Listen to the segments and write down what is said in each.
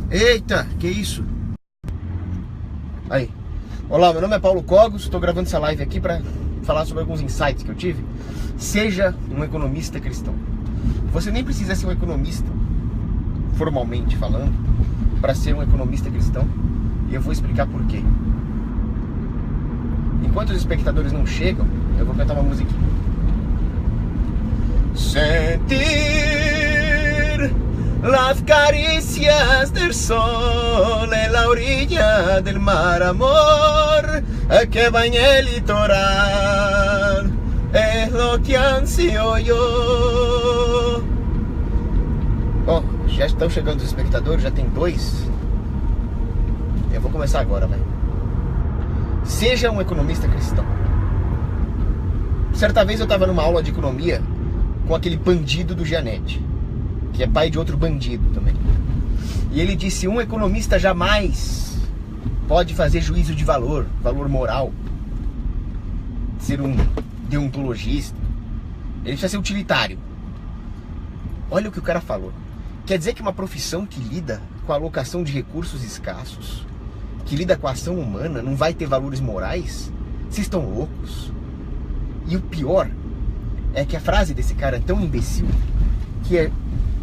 Eita, que isso? Aí. Olá, meu nome é Paulo Cogos, estou gravando essa live aqui para falar sobre alguns insights que eu tive. Seja um economista cristão. Você nem precisa ser um economista, formalmente falando, para ser um economista cristão. E eu vou explicar por quê. Enquanto os espectadores não chegam, eu vou cantar uma musiquinha. Sentir las caricias del sol en la orilla del mar, amor, que baña el litoral, es lo que ansio yo. Bom, já estão chegando os espectadores, já tem 2. Eu vou começar agora, vai. Seja um economista cristão. Certa vez eu estava numa aula de economia com aquele bandido do Gianetti, que é pai de outro bandido também. E ele disse: um economista jamais pode fazer juízo de valor moral, ser um deontologista. Ele precisa ser utilitário. Olha o que o cara falou. Quer dizer que uma profissão que lida com a alocação de recursos escassos, que lida com a ação humana, não vai ter valores morais? Vocês estão loucos? E o pior é que a frase desse cara é tão imbecil que é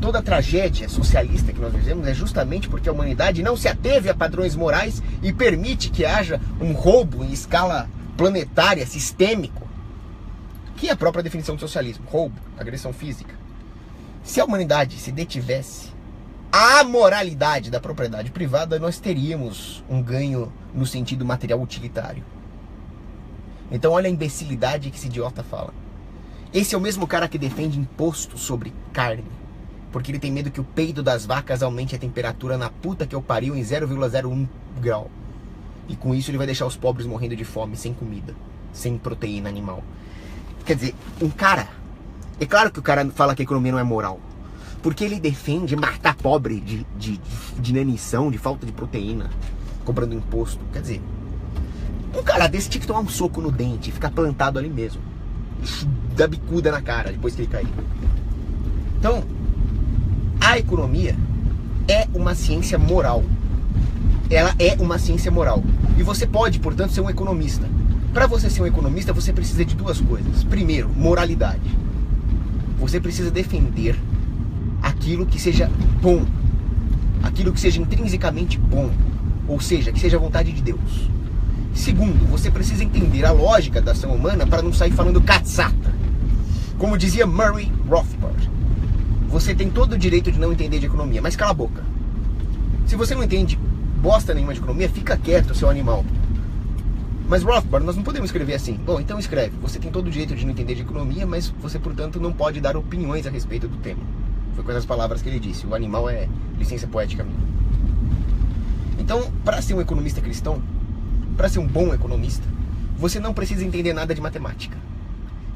toda a tragédia socialista que nós vivemos é justamente porque a humanidade não se ateve a padrões morais e permite que haja um roubo em escala planetária, sistêmico, que é a própria definição do socialismo: roubo, agressão física. Se a humanidade se detivesse à moralidade da propriedade privada, nós teríamos um ganho no sentido material utilitário. Então olha a imbecilidade que esse idiota fala. Esse é o mesmo cara que defende imposto sobre carne, porque ele tem medo que o peido das vacas aumente a temperatura na puta que eu pariu em 0,01 grau. E com isso ele vai deixar os pobres morrendo de fome, sem comida, sem proteína animal. Quer dizer, um cara... É claro que o cara fala que a economia não é moral, porque ele defende matar pobre de inanição, de falta de proteína, cobrando imposto. Quer dizer, um cara desse tinha que tomar um soco no dente e ficar plantado ali mesmo, dar bicuda na cara depois que ele cair. Então, a economia é uma ciência moral. Ela é uma ciência moral. E você pode, portanto, ser um economista. Para você ser um economista, você precisa de 2 coisas. Primeiro, moralidade. Você precisa defender aquilo que seja bom, aquilo que seja intrinsecamente bom, ou seja, que seja a vontade de Deus. Segundo, você precisa entender a lógica da ação humana para não sair falando caçata. Como dizia Murray Rothbard, você tem todo o direito de não entender de economia, mas cala a boca. Se você não entende bosta nenhuma de economia, fica quieto, seu animal. Mas Rothbard, nós não podemos escrever assim. Bom, então escreve: você tem todo o direito de não entender de economia, mas você, portanto, não pode dar opiniões a respeito do tema. Foi com essas palavras que ele disse. O animal é licença poética minha. Então, para ser um economista cristão, para ser um bom economista, você não precisa entender nada de matemática.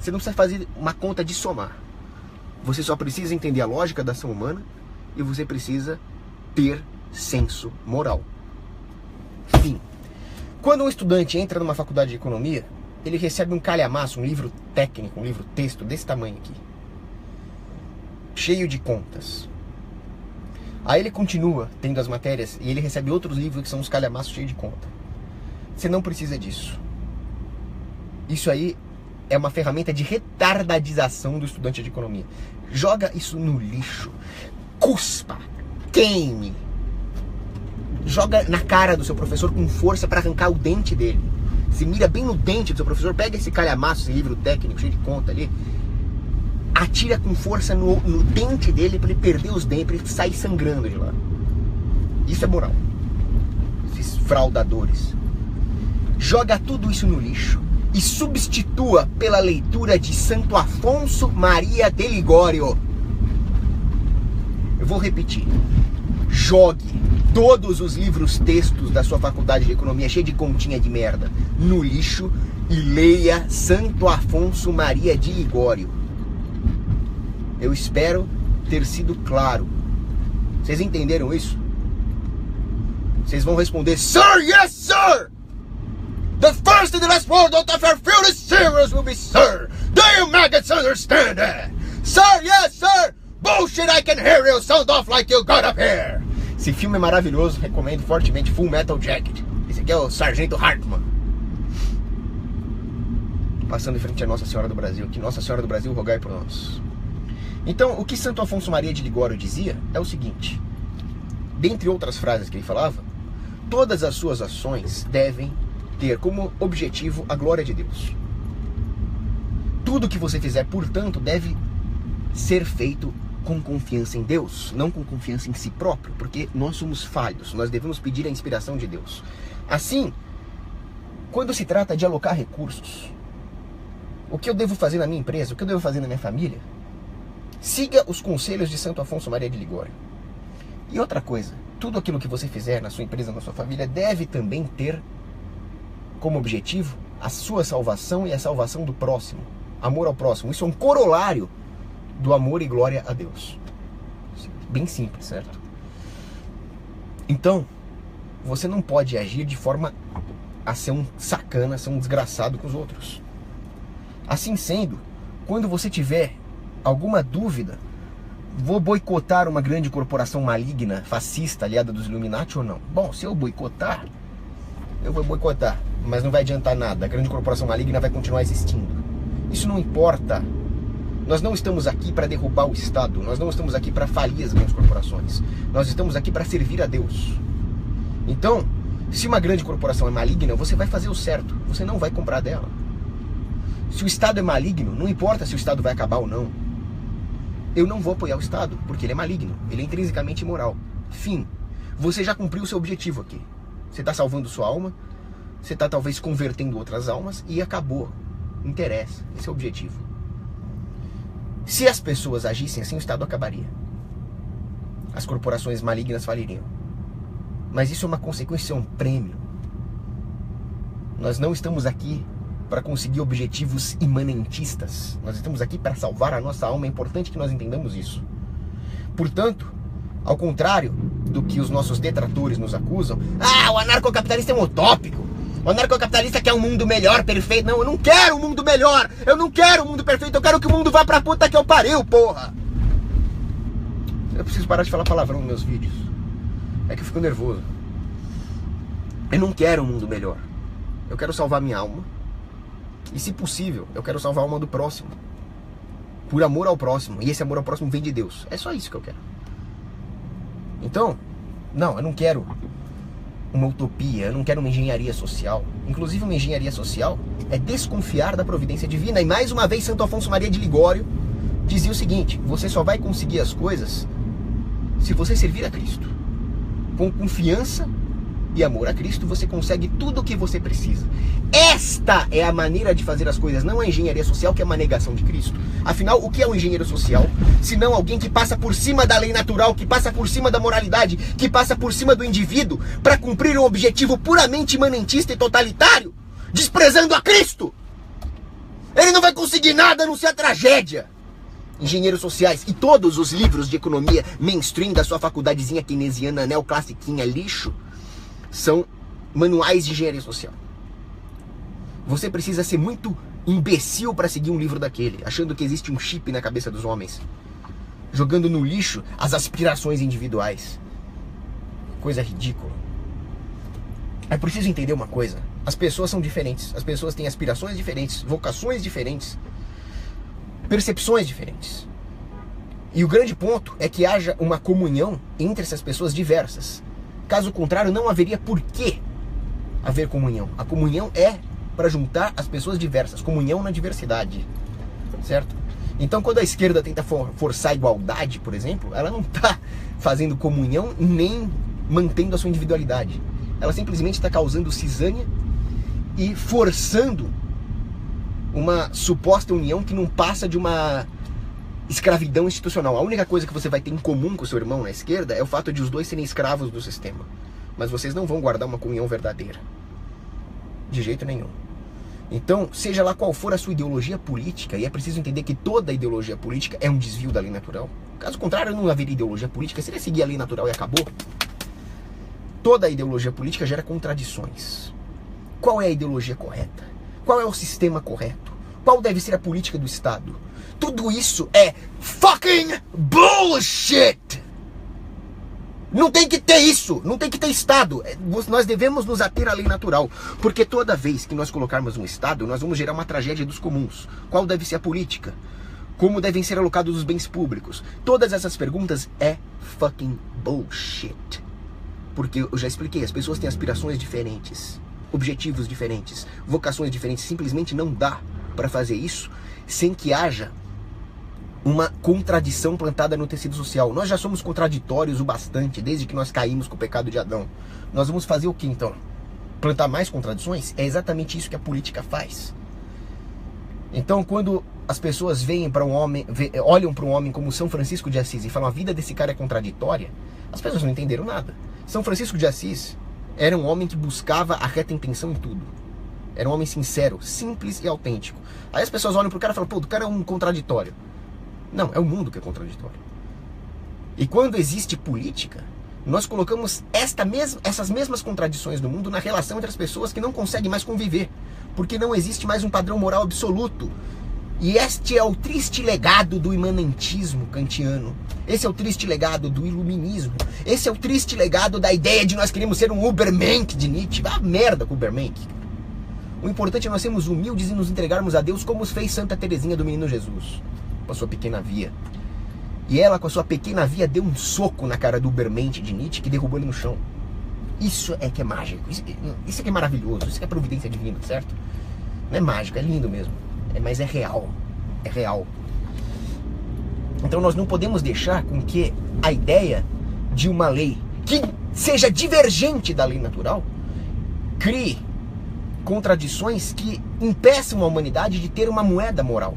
Você não precisa fazer uma conta de somar. Você só precisa entender a lógica da ação humana e você precisa ter senso moral. Fim. Quando um estudante entra numa faculdade de economia, ele recebe um calhamaço, um livro técnico, um livro texto desse tamanho aqui, cheio de contas. Aí ele continua tendo as matérias e ele recebe outros livros que são uns calhamaços cheios de conta. Você não precisa disso. Isso aí é uma ferramenta de retardadização do estudante de economia. Joga isso no lixo. Cuspa. Queime. Joga na cara do seu professor com força para arrancar o dente dele. Se mira bem no dente do seu professor, pega esse calhamaço, esse livro técnico cheio de conta ali, atira com força no dente dele para ele perder os dentes, para ele sair sangrando de lá. Isso é moral. Esses fraudadores. Joga tudo isso no lixo e substitua pela leitura de Santo Afonso Maria de Ligório. Eu vou repetir. Jogue todos os livros textos da sua faculdade de economia, cheio de continha de merda, no lixo e leia Santo Afonso Maria de Ligório. Eu espero ter sido claro. Vocês entenderam isso? Vocês vão responder: Sir, yes, sir! The first and the last word of our few serious will be sir. Do you maggots understand that? Sir, yes, sir! Bullshit, I can hear you sound off like you got up here! Esse filme é maravilhoso, recomendo fortemente. Full Metal Jacket. Esse aqui é o Sargento Hartman. Passando em frente à Nossa Senhora do Brasil. Que Nossa Senhora do Brasil, rogai por nós. Então, o que Santo Afonso Maria de Ligório dizia é o seguinte. Dentre outras frases que ele falava, todas as suas ações devem ter como objetivo a glória de Deus. Tudo que você fizer, portanto, deve ser feito com confiança em Deus, não com confiança em si próprio, porque nós somos falhos, nós devemos pedir a inspiração de Deus. Assim, quando se trata de alocar recursos, o que eu devo fazer na minha empresa, o que eu devo fazer na minha família, siga os conselhos de Santo Afonso Maria de Ligório. E outra coisa, tudo aquilo que você fizer na sua empresa, na sua família, deve também ter como objetivo a sua salvação e a salvação do próximo. Amor ao próximo. Isso é um corolário do amor e glória a Deus. Bem simples, certo? Então, você não pode agir de forma a ser um sacana, a ser um desgraçado com os outros. Assim sendo, quando você tiver alguma dúvida, vou boicotar uma grande corporação maligna, fascista, aliada dos Illuminati ou não? Bom, se eu boicotar, eu vou boicotar, mas não vai adiantar nada. A grande corporação maligna vai continuar existindo. Isso não importa. Nós não estamos aqui para derrubar o Estado. Nós não estamos aqui para falir as grandes corporações. Nós estamos aqui para servir a Deus. Então, se uma grande corporação é maligna, você vai fazer o certo. Você não vai comprar dela. Se o Estado é maligno, não importa se o Estado vai acabar ou não. Eu não vou apoiar o Estado, porque ele é maligno. Ele é intrinsecamente imoral. Fim. Você já cumpriu o seu objetivo aqui. Você está salvando sua alma. Você está talvez convertendo outras almas. E acabou. Não interessa. Esse é o objetivo. Se as pessoas agissem assim, o Estado acabaria. As corporações malignas faliriam. Mas isso é uma consequência, é um prêmio. Nós não estamos aqui para conseguir objetivos imanentistas. Nós estamos aqui para salvar a nossa alma. É importante que nós entendamos isso. Portanto, ao contrário do que os nossos detratores nos acusam, o anarcocapitalista é um utópico. O anarcocapitalista quer um mundo melhor, perfeito. Não, eu não quero um mundo melhor. Eu não quero um mundo perfeito. Eu quero que o mundo vá pra puta que eu pariu, porra. Eu preciso parar de falar palavrão nos meus vídeos. É que eu fico nervoso. Eu não quero um mundo melhor. Eu quero salvar minha alma. E se possível, eu quero salvar a alma do próximo. Por amor ao próximo. E esse amor ao próximo vem de Deus. É só isso que eu quero. Então, não, eu não quero uma utopia, eu não quero uma engenharia social. Inclusive uma engenharia social é desconfiar da providência divina. E mais uma vez Santo Afonso Maria de Ligório dizia o seguinte: você só vai conseguir as coisas se você servir a Cristo. Com confiança e amor a Cristo, você consegue tudo o que você precisa. Esta é a maneira de fazer as coisas, não a engenharia social, que é uma negação de Cristo. Afinal, o que é um engenheiro social? Se não alguém que passa por cima da lei natural, que passa por cima da moralidade, que passa por cima do indivíduo, para cumprir um objetivo puramente imanentista e totalitário, desprezando a Cristo. Ele não vai conseguir nada a não ser a tragédia. Engenheiros sociais e todos os livros de economia mainstream da sua faculdadezinha keynesiana neoclassiquinha lixo são manuais de engenharia social. Você precisa ser muito imbecil para seguir um livro daquele, achando que existe um chip na cabeça dos homens, jogando no lixo as aspirações individuais. Coisa ridícula. É preciso entender uma coisa: as pessoas são diferentes, as pessoas têm aspirações diferentes, vocações diferentes, percepções diferentes. E o grande ponto é que haja uma comunhão entre essas pessoas diversas. Caso contrário, não haveria por que haver comunhão. A comunhão é para juntar as pessoas diversas. Comunhão na diversidade. Certo? Então, quando a esquerda tenta forçar a igualdade, por exemplo, ela não está fazendo comunhão nem mantendo a sua individualidade. Ela simplesmente está causando cisânia e forçando uma suposta união que não passa de uma escravidão institucional. A única coisa que você vai ter em comum com o seu irmão na esquerda é o fato de os dois serem escravos do sistema. Mas vocês não vão guardar uma comunhão verdadeira. De jeito nenhum. Então, seja lá qual for a sua ideologia política, e é preciso entender que toda ideologia política é um desvio da lei natural. Caso contrário, não haveria ideologia política, seria seguir a lei natural e acabou. Toda ideologia política gera contradições. Qual é a ideologia correta? Qual é o sistema correto? Qual deve ser a política do Estado? Tudo isso é fucking bullshit! Não tem que ter isso, não tem que ter Estado. Nós devemos nos ater à lei natural, porque toda vez que nós colocarmos um Estado, nós vamos gerar uma tragédia dos comuns. Qual deve ser a política? Como devem ser alocados os bens públicos? Todas essas perguntas é fucking bullshit. Porque eu já expliquei, as pessoas têm aspirações diferentes, objetivos diferentes, vocações diferentes. Simplesmente não dá para fazer isso sem que haja uma contradição plantada no tecido social. Nós já somos contraditórios o bastante desde que nós caímos com o pecado de Adão. Nós vamos fazer o que então? Plantar mais contradições? É exatamente isso que a política faz. Então, quando as pessoas veem para um homem, olham para um homem como São Francisco de Assis e falam a vida desse cara é contraditória, as pessoas não entenderam nada. São Francisco de Assis era um homem que buscava a reta intenção em tudo. Era um homem sincero, simples e autêntico. Aí as pessoas olham para o cara e falam, pô, o cara é um contraditório. Não, é o mundo que é contraditório. E quando existe política, nós colocamos essas mesmas contradições do mundo na relação entre as pessoas que não conseguem mais conviver, porque não existe mais um padrão moral absoluto. E este é o triste legado do imanentismo kantiano. Esse é o triste legado do iluminismo. Esse é o triste legado da ideia de nós queremos ser um Ubermensch de Nietzsche. Vá merda com o Ubermensch. O importante é nós sermos humildes e nos entregarmos a Deus como fez Santa Teresinha do Menino Jesus, com a sua pequena via. E ela, com a sua pequena via, deu um soco na cara do Ubermensch de Nietzsche que derrubou ele no chão. Isso é que é mágico, isso é que é maravilhoso, isso é que é providência divina, certo? Não é mágico, é lindo mesmo, mas é real, é real. Então nós não podemos deixar com que a ideia de uma lei que seja divergente da lei natural crie contradições que impeçam a humanidade de ter uma moeda moral.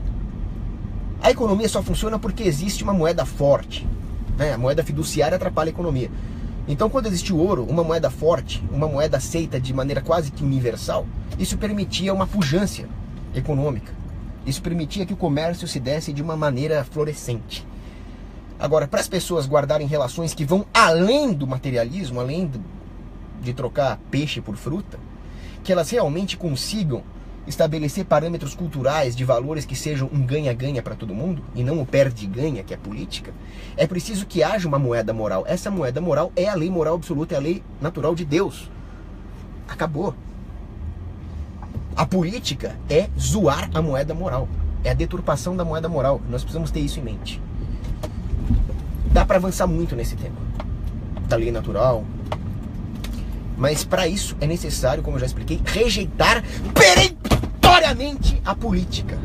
A economia só funciona porque existe uma moeda forte, né? A moeda fiduciária atrapalha a economia. Então, quando existe o ouro, uma moeda forte, uma moeda aceita de maneira quase que universal, isso permitia uma pujança econômica. Isso permitia que o comércio se desse de uma maneira florescente. Agora, para as pessoas guardarem relações que vão além do materialismo, além de trocar peixe por fruta, que elas realmente consigam estabelecer parâmetros culturais de valores que sejam um ganha-ganha para todo mundo, e não o perde-ganha, que é política, é preciso que haja uma moeda moral. Essa moeda moral é a lei moral absoluta, é a lei natural de Deus. Acabou. A política é zoar a moeda moral, é a deturpação da moeda moral. Nós precisamos ter isso em mente. Dá para avançar muito nesse tema da lei natural, mas para isso é necessário, como eu já expliquei, rejeitar peremptoriamente a política.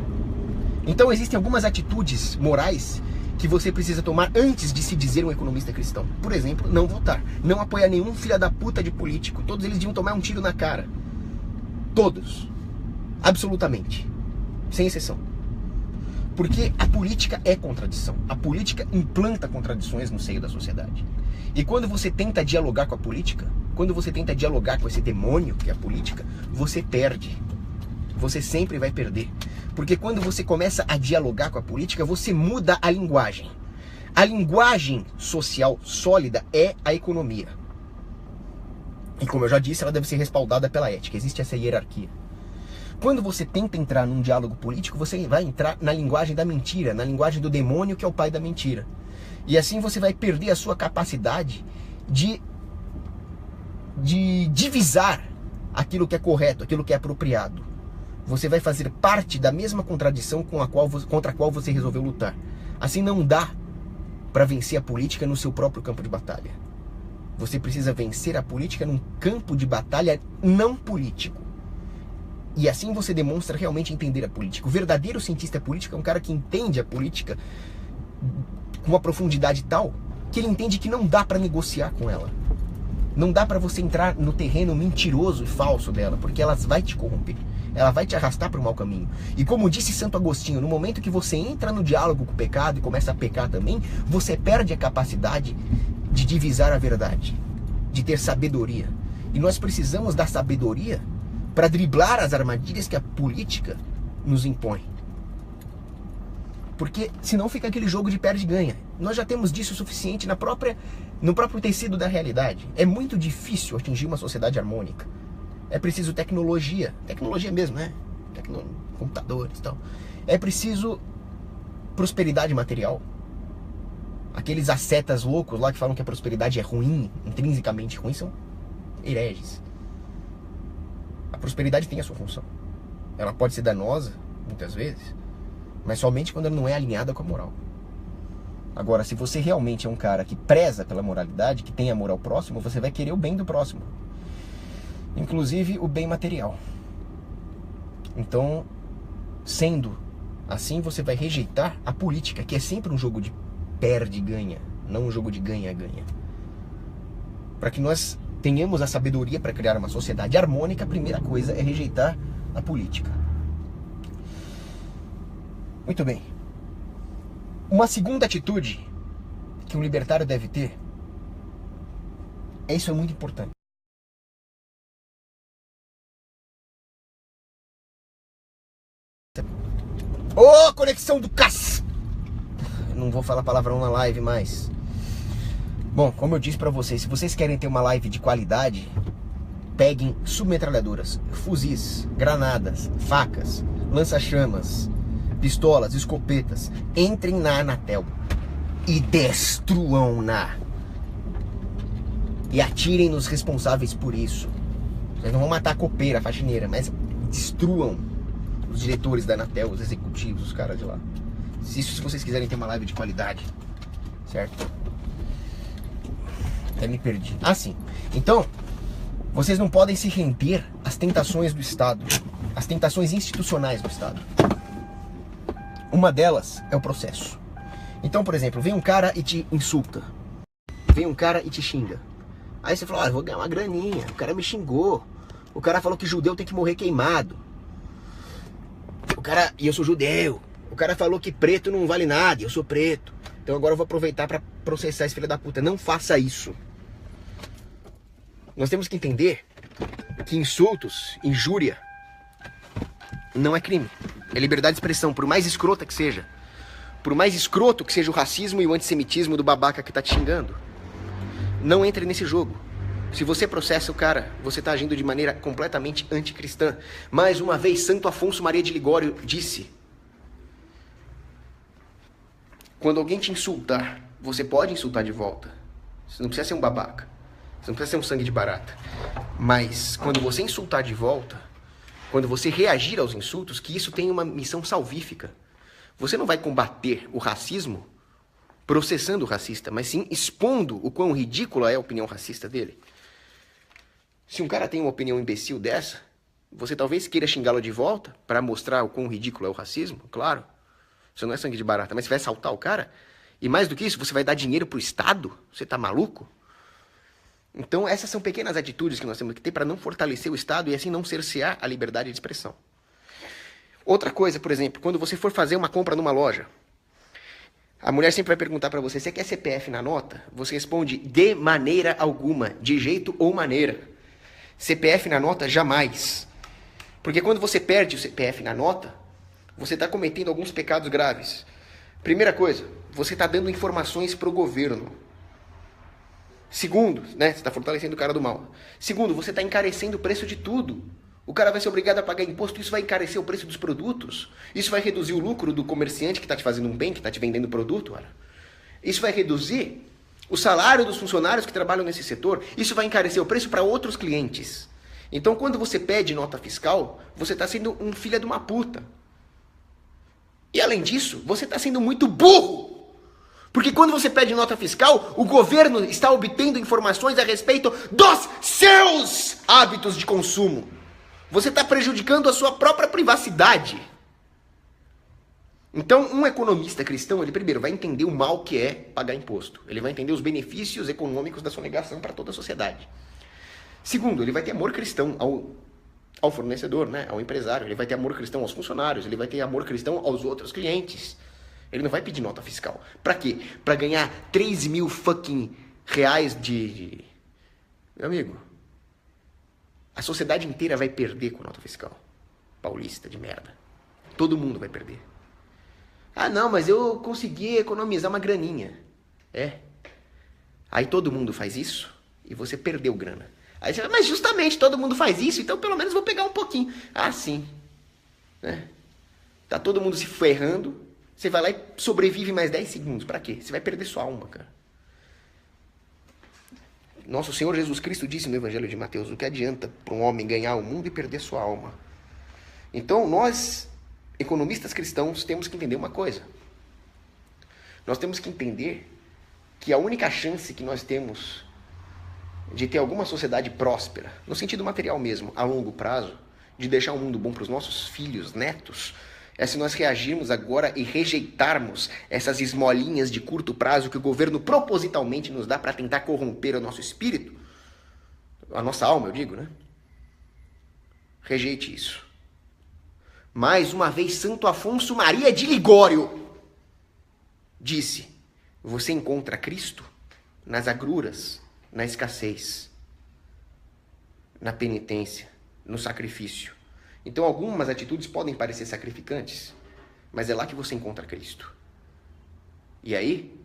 Então existem algumas atitudes morais que você precisa tomar antes de se dizer um economista cristão. Por exemplo, não votar, não apoiar nenhum filho da puta de político. Todos eles deviam tomar um tiro na cara. Todos. Absolutamente. Sem exceção. Porque a política é contradição. A política implanta contradições no seio da sociedade. E quando você tenta dialogar com a política, quando você tenta dialogar com esse demônio que é a política, você perde. Você sempre vai perder. Porque quando você começa a dialogar com a política, você muda a linguagem. A linguagem social sólida é a economia. E como eu já disse, ela deve ser respaldada pela ética. Existe essa hierarquia. Quando você tenta entrar num diálogo político, você vai entrar na linguagem da mentira, na linguagem do demônio, que é o pai da mentira. E assim você vai perder a sua capacidade de divisar aquilo que é correto, aquilo que é apropriado. Você vai fazer parte da mesma contradição contra a qual você resolveu lutar. Assim não dá para vencer a política no seu próprio campo de batalha. Você precisa vencer a política num campo de batalha não político. E assim você demonstra realmente entender a política. O verdadeiro cientista político é um cara que entende a política com uma profundidade tal que ele entende que não dá para negociar com ela. Não dá para você entrar no terreno mentiroso e falso dela, porque ela vai te corromper. Ela vai te arrastar para o mau caminho. E como disse Santo Agostinho, no momento que você entra no diálogo com o pecado e começa a pecar também, você perde a capacidade de divisar a verdade, de ter sabedoria. E nós precisamos da sabedoria para driblar as armadilhas que a política nos impõe. Porque senão fica aquele jogo de perde e ganha. Nós já temos disso o suficiente no próprio tecido da realidade. É muito difícil atingir uma sociedade harmônica. É preciso tecnologia mesmo, né? Computadores e tal. É preciso prosperidade material. Aqueles ascetas loucos lá que falam que a prosperidade é ruim, intrinsecamente ruim, são hereges. A prosperidade tem a sua função. Ela pode ser danosa, muitas vezes, mas somente quando ela não é alinhada com a moral. Agora, se você realmente é um cara que preza pela moralidade, que tem amor ao próximo, você vai querer o bem do próximo. Inclusive o bem material. Então, sendo assim, você vai rejeitar a política, que é sempre um jogo de perde e ganha, não um jogo de ganha-ganha. Para que nós tenhamos a sabedoria para criar uma sociedade harmônica, a primeira coisa é rejeitar a política. Muito bem. Uma segunda atitude que um libertário deve ter, isso é muito importante. Ô, conexão do Eu não vou falar palavrão na live mais. Bom, como eu disse pra vocês, se vocês querem ter uma live de qualidade, peguem submetralhadoras, fuzis, granadas, facas, lança-chamas, pistolas, escopetas. Entrem na Anatel e destruam-na. E atirem nos responsáveis por isso. Vocês não vão matar a copeira, a faxineira, mas destruam os diretores da Anatel, os executivos, os caras de lá. Se vocês quiserem ter uma live de qualidade, certo? Até me perdi. Ah, sim. Então, vocês não podem se render às tentações do Estado, às tentações institucionais do Estado. Uma delas é o processo. Então, por exemplo, vem um cara e te insulta. Vem um cara e te xinga. Aí você fala, eu vou ganhar uma graninha. O cara me xingou. O cara falou que judeu tem que morrer queimado. E eu sou judeu. O cara falou que preto não vale nada, eu sou preto. Então agora eu vou aproveitar para processar esse filho da puta. Não faça isso. Nós temos que entender que insultos, injúria, não é crime. É liberdade de expressão, por mais escrota que seja. Por mais escroto que seja o racismo e o antissemitismo do babaca que tá te xingando. Não entre nesse jogo. Se você processa o cara, você está agindo de maneira completamente anticristã. Mais uma vez, Santo Afonso Maria de Ligório disse: quando alguém te insultar, você pode insultar de volta. Você não precisa ser um babaca. Você não precisa ser um sangue de barata. Mas quando você insultar de volta, quando você reagir aos insultos, que isso tem uma missão salvífica. Você não vai combater o racismo processando o racista, mas sim expondo o quão ridícula é a opinião racista dele. Se um cara tem uma opinião imbecil dessa, você talvez queira xingá-lo de volta para mostrar o quão ridículo é o racismo, claro. Você não é sangue de barata, mas você vai assaltar o cara? E mais do que isso, você vai dar dinheiro pro Estado? Você tá maluco? Então essas são pequenas atitudes que nós temos que ter para não fortalecer o Estado e assim não cercear a liberdade de expressão. Outra coisa, por exemplo, quando você for fazer uma compra numa loja, a mulher sempre vai perguntar para você, você quer CPF na nota? Você responde, de maneira alguma, de jeito ou maneira. CPF na nota, jamais. Porque quando você perde o CPF na nota, você está cometendo alguns pecados graves. Primeira coisa, você está dando informações para o governo. Segundo, né, você está fortalecendo o cara do mal. Segundo, você está encarecendo o preço de tudo. O cara vai ser obrigado a pagar imposto, isso vai encarecer o preço dos produtos. Isso vai reduzir o lucro do comerciante que está te fazendo um bem, que está te vendendo produto. Olha. Isso vai reduzir o salário dos funcionários que trabalham nesse setor. Isso vai encarecer o preço para outros clientes. Então, quando você pede nota fiscal, você está sendo um filho de uma puta. E além disso, você está sendo muito burro. Porque quando você pede nota fiscal, o governo está obtendo informações a respeito dos seus hábitos de consumo. Você está prejudicando a sua própria privacidade. Então, um economista cristão, ele primeiro vai entender o mal que é pagar imposto. Ele vai entender os benefícios econômicos da sonegação para toda a sociedade. Segundo, ele vai ter amor cristão ao fornecedor, né? Ao empresário. Ele vai ter amor cristão aos funcionários. Ele vai ter amor cristão aos outros clientes. Ele não vai pedir nota fiscal. Pra quê? Pra ganhar 3 mil fucking reais de... Meu amigo, a sociedade inteira vai perder com nota fiscal. Paulista de merda. Todo mundo vai perder. Ah, não, mas eu consegui economizar uma graninha. É. Aí todo mundo faz isso e você perdeu grana. Aí você fala, mas justamente todo mundo faz isso, então pelo menos vou pegar um pouquinho. Ah, sim. Né? Tá todo mundo se ferrando Você vai lá e sobrevive mais 10 segundos. Pra quê? Você vai perder sua alma, cara. Nosso Senhor Jesus Cristo disse no Evangelho de Mateus, o que adianta para um homem ganhar o mundo e perder sua alma? Então, nós, economistas cristãos, temos que entender uma coisa. Nós temos que entender que a única chance que nós temos de ter alguma sociedade próspera, no sentido material mesmo, a longo prazo, de deixar um mundo bom para os nossos filhos, netos, é se nós reagirmos agora e rejeitarmos essas esmolinhas de curto prazo que o governo propositalmente nos dá para tentar corromper o nosso espírito, a nossa alma, eu digo, né? Rejeite isso. Mais uma vez, Santo Afonso Maria de Ligório disse: você encontra Cristo nas agruras, na escassez, na penitência, no sacrifício. Então algumas atitudes podem parecer sacrificantes, mas é lá que você encontra Cristo. E aí,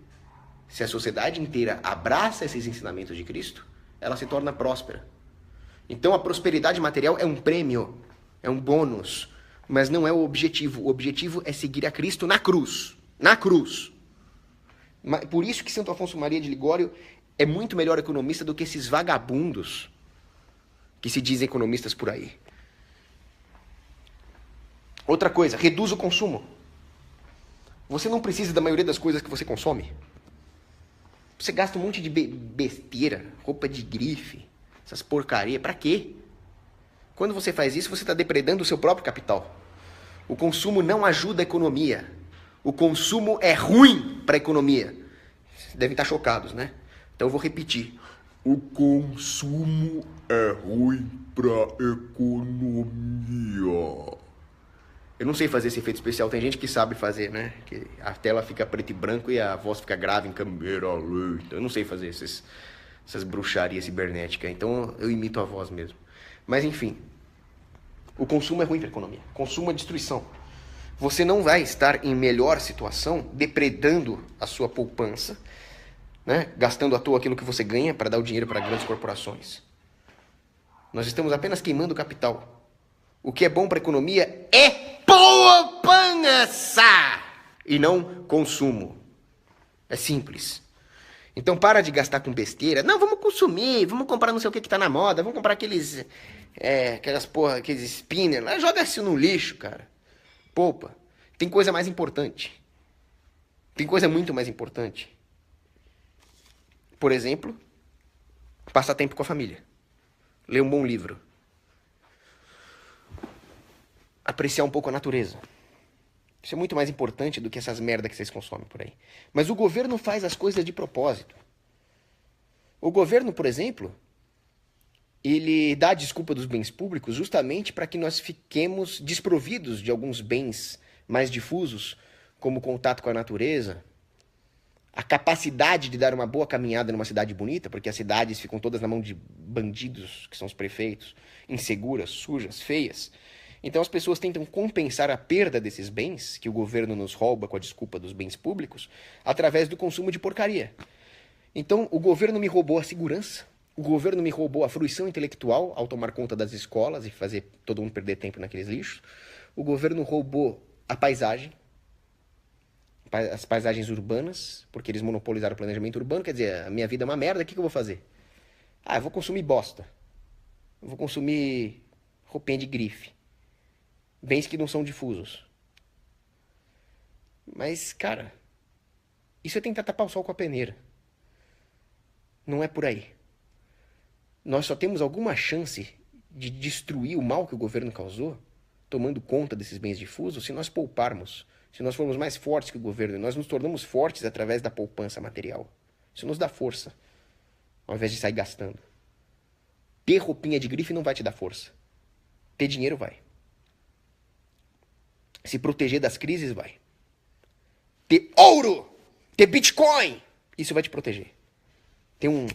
se a sociedade inteira abraça esses ensinamentos de Cristo, ela se torna próspera. Então a prosperidade material é um prêmio, é um bônus, mas não é o objetivo. O objetivo é seguir a Cristo na cruz. Na cruz. Por isso que Santo Afonso Maria de Ligório é muito melhor economista do que esses vagabundos que se dizem economistas por aí. Outra coisa, reduz o consumo. Você não precisa da maioria das coisas que você consome. Você gasta um monte de besteira, roupa de grife, essas porcaria. Pra quê? Quando você faz isso, você está depredando o seu próprio capital. O consumo não ajuda a economia. O consumo é ruim para a economia. Vocês devem estar chocados, né? Então eu vou repetir. O consumo é ruim para a economia. Eu não sei fazer esse efeito especial, tem gente que sabe fazer, né? Que a tela fica preto e branco e a voz fica grave em câmera lenta. Eu não sei fazer essas bruxarias cibernéticas, então eu imito a voz mesmo. Mas enfim, o consumo é ruim para a economia. Consumo é destruição. Você não vai estar em melhor situação depredando a sua poupança, né? Gastando à toa aquilo que você ganha para dar o dinheiro para grandes corporações. Nós estamos apenas queimando o capital. O que é bom para a economia é poupança e não consumo. É simples. Então para de gastar com besteira. Não, vamos consumir, vamos comprar não sei o que tá na moda, vamos comprar aqueles spinner. Joga isso no lixo, cara. Poupa. Tem coisa mais importante. Tem coisa muito mais importante. Por exemplo, passar tempo com a família. Ler um bom livro. Apreciar um pouco a natureza. Isso é muito mais importante do que essas merdas que vocês consomem por aí. Mas o governo faz as coisas de propósito. O governo, por exemplo, ele dá a desculpa dos bens públicos justamente para que nós fiquemos desprovidos de alguns bens mais difusos, como o contato com a natureza, a capacidade de dar uma boa caminhada numa cidade bonita, porque as cidades ficam todas na mão de bandidos, que são os prefeitos, inseguras, sujas, feias. Então as pessoas tentam compensar a perda desses bens, que o governo nos rouba com a desculpa dos bens públicos, através do consumo de porcaria. Então o governo me roubou a segurança, o governo me roubou a fruição intelectual ao tomar conta das escolas e fazer todo mundo perder tempo naqueles lixos. O governo roubou a paisagem, as paisagens urbanas, porque eles monopolizaram o planejamento urbano. Quer dizer, a minha vida é uma merda, o que eu vou fazer? Eu vou consumir bosta. Eu vou consumir roupinha de grife. Bens que não são difusos. Mas, cara, isso é tentar tapar o sol com a peneira. Não é por aí. Nós só temos alguma chance de destruir o mal que o governo causou, tomando conta desses bens difusos, se nós pouparmos. Se nós formos mais fortes que o governo. Nós nos tornamos fortes através da poupança material. Isso nos dá força, ao invés de sair gastando. Ter roupinha de grife não vai te dar força. Ter dinheiro vai. Se proteger das crises, vai. Ter ouro, ter Bitcoin, isso vai te proteger. Ter um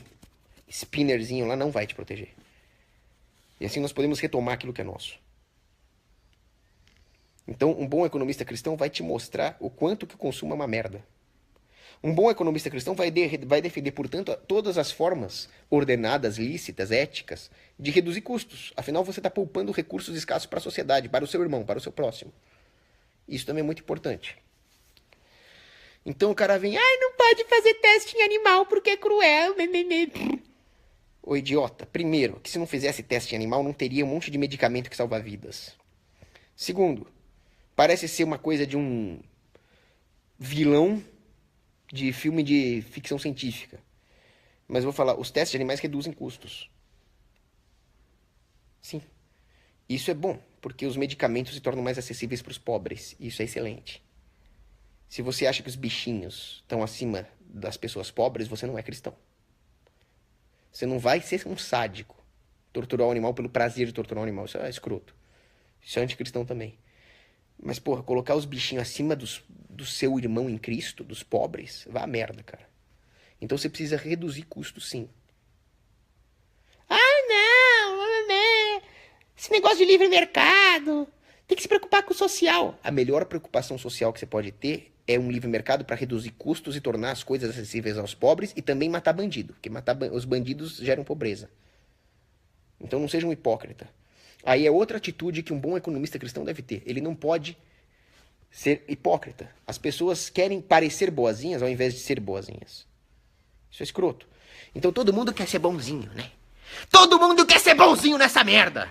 spinnerzinho lá não vai te proteger. E assim nós podemos retomar aquilo que é nosso. Então, um bom economista cristão vai te mostrar o quanto que o consumo é uma merda. Um bom economista cristão vai defender, portanto, todas as formas ordenadas, lícitas, éticas, de reduzir custos. Afinal, você está poupando recursos escassos para a sociedade, para o seu irmão, para o seu próximo. Isso também é muito importante. Então o cara vem, ai, não pode fazer teste em animal porque é cruel. Ô idiota, primeiro, que se não fizesse teste em animal, não teria um monte de medicamento que salva vidas. Segundo, parece ser uma coisa de um vilão de filme de ficção científica. Mas eu vou falar, os testes de animais reduzem custos. Sim. Isso é bom, porque os medicamentos se tornam mais acessíveis para os pobres. Isso é excelente. Se você acha que os bichinhos estão acima das pessoas pobres, você não é cristão. Você não vai ser um sádico. Torturar o animal pelo prazer de torturar o animal. Isso é escroto. Isso é anticristão também. Mas, porra, colocar os bichinhos acima do seu irmão em Cristo, dos pobres, vá a merda, cara. Então você precisa reduzir custos, sim. Ah, não, né? Esse negócio de livre mercado. Tem que se preocupar com o social. A melhor preocupação social que você pode ter é um livre mercado para reduzir custos e tornar as coisas acessíveis aos pobres e também matar bandido. Porque os bandidos geram pobreza. Então não seja um hipócrita. Aí é outra atitude que um bom economista cristão deve ter. Ele não pode ser hipócrita. As pessoas querem parecer boazinhas ao invés de ser boazinhas. Isso é escroto. Então todo mundo quer ser bonzinho, né? Todo mundo quer ser bonzinho nessa merda.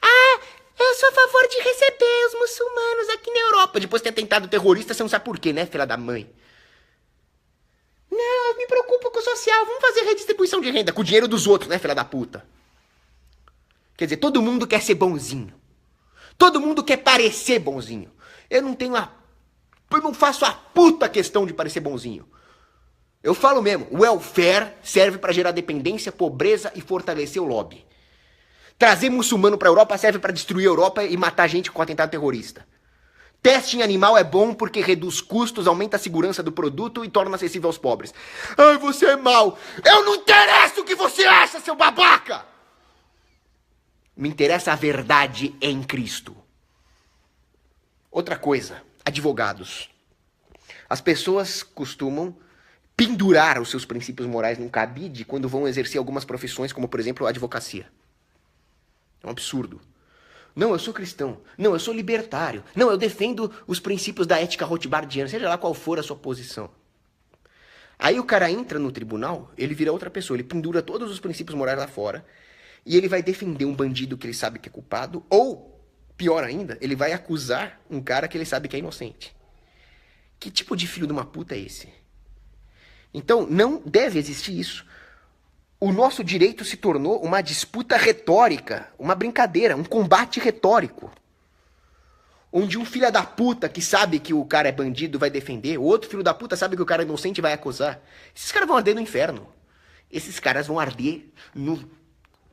Ah, eu sou a favor de receber os muçulmanos aqui na Europa. Depois de ter tentado terrorista, você não sabe por quê, né, filha da mãe? Não, eu me preocupo com o social. Vamos fazer redistribuição de renda com o dinheiro dos outros, né, filha da puta? Quer dizer, todo mundo quer ser bonzinho. Todo mundo quer parecer bonzinho. Eu não faço a puta questão de parecer bonzinho. Eu falo mesmo, o welfare serve para gerar dependência, pobreza e fortalecer o lobby. Trazer muçulmano pra Europa serve para destruir a Europa e matar gente com atentado terrorista. Teste em animal é bom porque reduz custos, aumenta a segurança do produto e torna acessível aos pobres. Ai, você é mau. Eu não interesso o que você acha, seu babaca! Me interessa a verdade em Cristo. Outra coisa, advogados. As pessoas costumam pendurar os seus princípios morais num cabide quando vão exercer algumas profissões, como, por exemplo, a advocacia. É um absurdo. Não, eu sou cristão. Não, eu sou libertário. Não, eu defendo os princípios da ética rothbardiana, seja lá qual for a sua posição. Aí o cara entra no tribunal, ele vira outra pessoa, ele pendura todos os princípios morais lá fora, e ele vai defender um bandido que ele sabe que é culpado, ou, pior ainda, ele vai acusar um cara que ele sabe que é inocente. Que tipo de filho de uma puta é esse? Então, não deve existir isso. O nosso direito se tornou uma disputa retórica, uma brincadeira, um combate retórico. Onde um filho da puta que sabe que o cara é bandido vai defender, o outro filho da puta sabe que o cara é inocente e vai acusar. Esses caras vão arder no inferno. Esses caras vão arder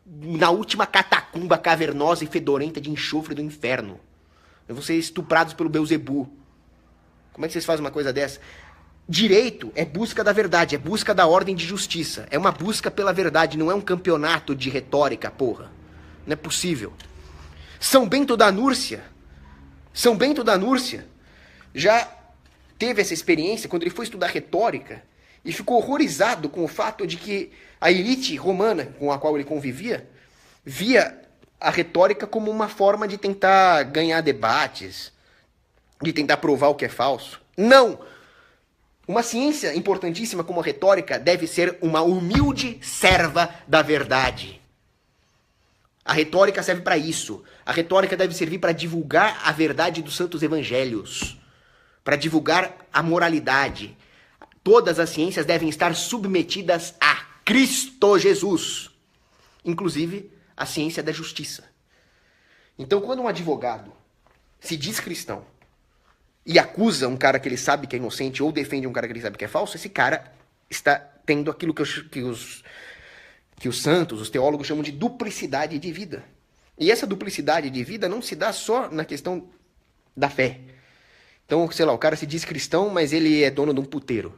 na última catacumba cavernosa e fedorenta de enxofre do inferno. Vão ser estuprados pelo Beuzebu. Como é que vocês fazem uma coisa dessa? Direito é busca da verdade, é busca da ordem de justiça. É uma busca pela verdade, não é um campeonato de retórica, porra. Não é possível. São Bento da Núrcia já teve essa experiência quando ele foi estudar retórica e ficou horrorizado com o fato de que a elite romana com a qual ele convivia via a retórica como uma forma de tentar ganhar debates, de tentar provar o que é falso. Não! Uma ciência importantíssima como a retórica deve ser uma humilde serva da verdade. A retórica serve para isso. A retórica deve servir para divulgar a verdade dos santos evangelhos, para divulgar a moralidade. Todas as ciências devem estar submetidas a Cristo Jesus, inclusive a ciência da justiça. Então, quando um advogado se diz cristão e acusa um cara que ele sabe que é inocente ou defende um cara que ele sabe que é falso, esse cara está tendo aquilo que os santos, os teólogos chamam de duplicidade de vida. E essa duplicidade de vida não se dá só na questão da fé. Então, sei lá, o cara se diz cristão, mas ele é dono de um puteiro.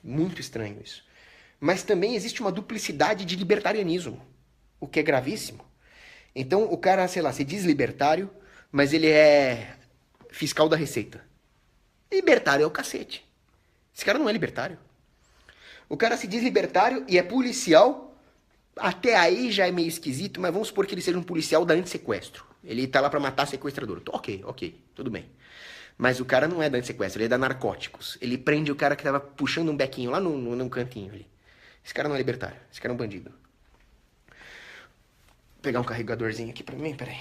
Muito estranho isso. Mas também existe uma duplicidade de libertarianismo, o que é gravíssimo. Então, o cara, sei lá, se diz libertário, mas ele é fiscal da Receita. Libertário é o cacete. Esse cara não é libertário. O cara se diz libertário e é policial. Até aí já é meio esquisito, mas vamos supor que ele seja um policial da antissequestro. Ele tá lá pra matar sequestrador. Ok, tudo bem. Mas o cara não é da antissequestro, ele é da narcóticos. Ele prende o cara que tava puxando um bequinho lá no cantinho ali. Esse cara não é libertário, esse cara é um bandido. Vou pegar um carregadorzinho aqui pra mim, peraí.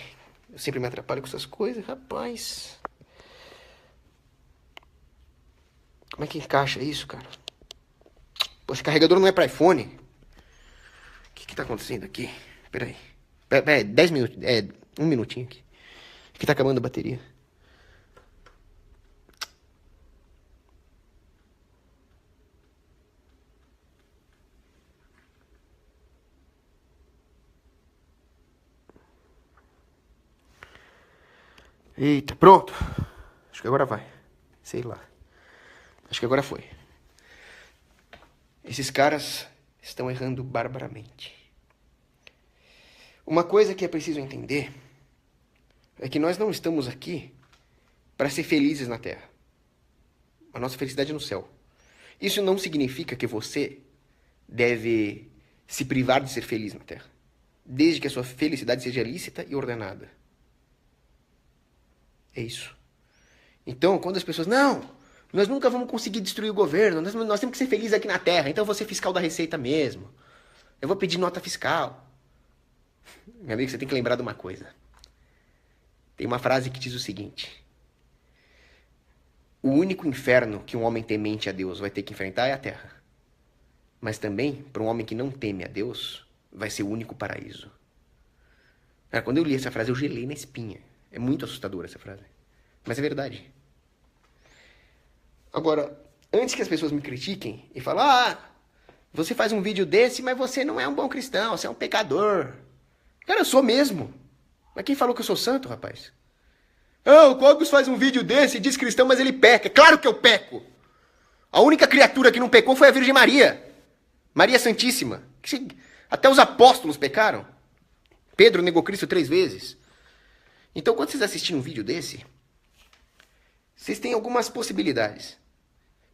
Eu sempre me atrapalho com essas coisas, rapaz. Como é que encaixa isso, cara? Pô, esse carregador não é pra iPhone. O que tá acontecendo aqui? Peraí. 10 minutos, 1 minutinho aqui. Que tá acabando a bateria. Eita, pronto. Acho que agora vai. Sei lá. Acho que agora foi. Esses caras estão errando barbaramente. Uma coisa que é preciso entender é que nós não estamos aqui para ser felizes na Terra. A nossa felicidade é no céu. Isso não significa que você deve se privar de ser feliz na Terra, desde que a sua felicidade seja lícita e ordenada. É isso. Então, quando as pessoas... Não, nós nunca vamos conseguir destruir o governo. Nós temos que ser felizes aqui na Terra. Então eu vou ser fiscal da Receita mesmo. Eu vou pedir nota fiscal. Meu amigo, você tem que lembrar de uma coisa. Tem uma frase que diz o seguinte. O único inferno que um homem temente a Deus vai ter que enfrentar é a Terra. Mas também, para um homem que não teme a Deus, vai ser o único paraíso. Cara, quando eu li essa frase, eu gelei na espinha. É muito assustadora essa frase. Mas é verdade. Agora, antes que as pessoas me critiquem e falem, você faz um vídeo desse, mas você não é um bom cristão, você é um pecador. Cara, eu sou mesmo. Mas quem falou que eu sou santo, rapaz? O Cogos faz um vídeo desse e diz cristão, mas ele peca. Claro que eu peco. A única criatura que não pecou foi a Virgem Maria. Maria Santíssima. Até os apóstolos pecaram. Pedro negou Cristo 3 vezes. Então, quando vocês assistirem um vídeo desse, vocês têm algumas possibilidades.